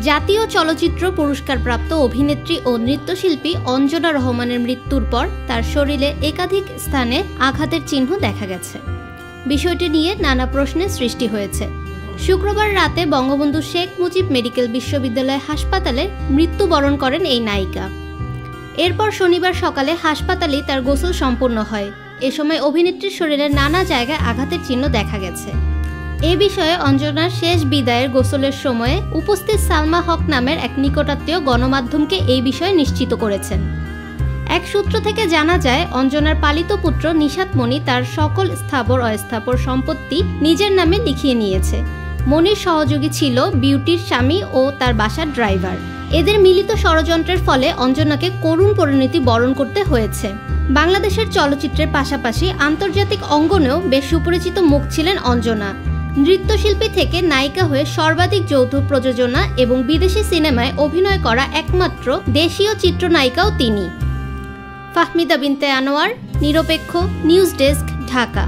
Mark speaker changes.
Speaker 1: জাতীয় চলচ্চিত্র পুরস্কারপ্রাপ্ত অভিনেত্রী ও নৃত্যশিল্পী অঞ্জনা রহমানের মৃত্যুর পর তার শরীরে একাধিক স্থানে আঘাতের চিহ্ন দেখা গেছে। বিষয়টি নিয়ে নানা প্রশ্নের সৃষ্টি হয়েছে। শুক্রবার রাতে বঙ্গবন্ধু শেখ মুজিব মেডিকেল বিশ্ববিদ্যালয় হাসপাতালে মৃত্যুবরণ করেন এই নায়িকা। এরপর শনিবার সকালে হাসপাতালেই তার গোসল সম্পন্ন হয়। এ সময় অভিনেত্রীর শরীরে নানা জায়গায় আঘাতের চিহ্ন দেখা গেছে। এ বিষয়ে অঞ্জনার শেষ বিদায়ের গোসলের সময়ে উপস্থিত সালমা হক নামের এক নিকটাত্মীয় গণমাধ্যমকে এই বিষয়ে নিশ্চিত করেছেন। এক সূত্র থেকে জানা যায়, অঞ্জনার পালিত পুত্র নিশাত মণি তার সকল স্থাবর অস্থাবর সম্পত্তি নিজের নামে লিখিয়ে নিয়েছে। মণির সহযোগী ছিল বিউটির স্বামী ও তার বাসার ড্রাইভার। এদের মিলিত ষড়যন্ত্রের ফলে অঞ্জনাকে করুণ পরিণতি বরণ করতে হয়েছে। বাংলাদেশের চলচ্চিত্রের পাশাপাশি আন্তর্জাতিক অঙ্গনেও বেশ সুপরিচিত মুখ ছিলেন অঞ্জনা। নৃত্যশিল্পী থেকে নায়িকা হয়ে সর্বাধিক যৌথ প্রযোজনা এবং বিদেশি সিনেমায় অভিনয় করা একমাত্র দেশীয় চিত্রনায়িকাও তিনি। ফাহমিদা বিনতে আনোয়ার, নিরপেক্ষ, নিউজ ডেস্ক, ঢাকা।